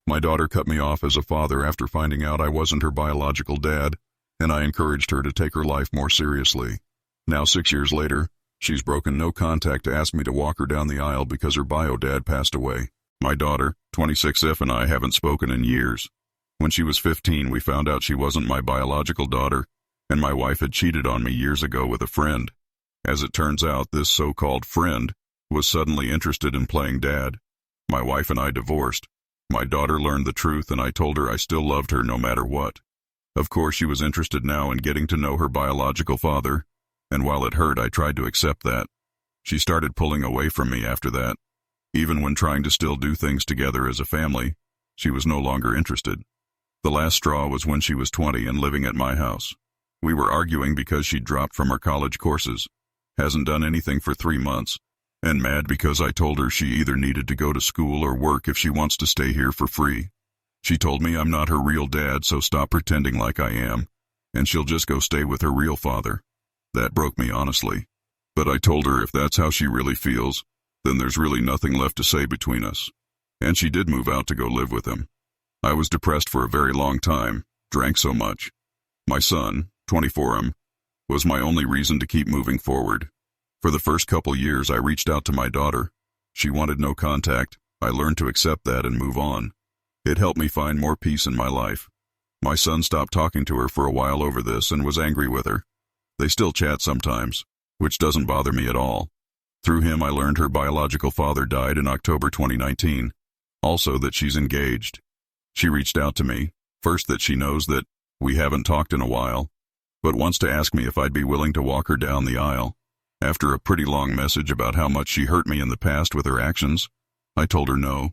My daughter cut me off as a father after finding out I wasn't her biological dad, and I encouraged her to take her life more seriously. Now 6 years later, she's broken no contact to ask me to walk her down the aisle because her bio dad passed away. My daughter, 26F, and I haven't spoken in years. When she was 15, we found out she wasn't my biological daughter, and my wife had cheated on me years ago with a friend. As it turns out, this so-called friend was suddenly interested in playing dad. My wife and I divorced. My daughter learned the truth, and I told her I still loved her no matter what. Of course, she was interested now in getting to know her biological father, and while it hurt, I tried to accept that. She started pulling away from me after that. Even when trying to still do things together as a family, she was no longer interested. The last straw was when she was 20 and living at my house. We were arguing because she'd dropped from her college courses, hasn't done anything for 3 months, and mad because I told her she either needed to go to school or work if she wants to stay here for free. She told me I'm not her real dad, so stop pretending like I am, and she'll just go stay with her real father. That broke me, honestly. But I told her if that's how she really feels, then there's really nothing left to say between us. And she did move out to go live with him. I was depressed for a very long time, drank so much. My son, 24M, was my only reason to keep moving forward. For the first couple years, I reached out to my daughter. She wanted no contact. I learned to accept that and move on. It helped me find more peace in my life. My son stopped talking to her for a while over this and was angry with her. They still chat sometimes, which doesn't bother me at all. Through him, I learned her biological father died in October 2019. Also that she's engaged. She reached out to me, first that she knows that we haven't talked in a while, but wants to ask me if I'd be willing to walk her down the aisle. After a pretty long message about how much she hurt me in the past with her actions, I told her no.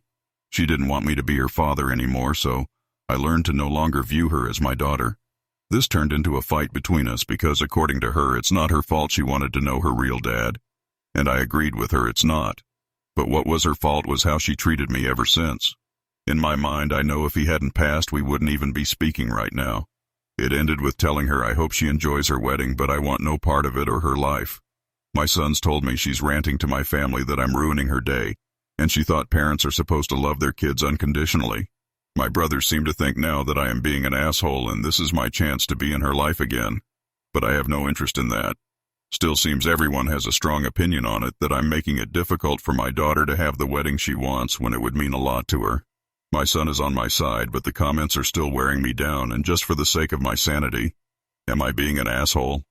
She didn't want me to be her father anymore, so I learned to no longer view her as my daughter. This turned into a fight between us because, according to her, it's not her fault she wanted to know her real dad, and I agreed with her it's not. But what was her fault was how she treated me ever since. In my mind, I know if he hadn't passed, we wouldn't even be speaking right now. It ended with telling her I hope she enjoys her wedding, but I want no part of it or her life. My sons told me she's ranting to my family that I'm ruining her day, and she thought parents are supposed to love their kids unconditionally. My brothers seem to think now that I am being an asshole and this is my chance to be in her life again, but I have no interest in that. Still seems everyone has a strong opinion on it that I'm making it difficult for my daughter to have the wedding she wants when it would mean a lot to her. My son is on my side, but the comments are still wearing me down, and just for the sake of my sanity, am I being an asshole?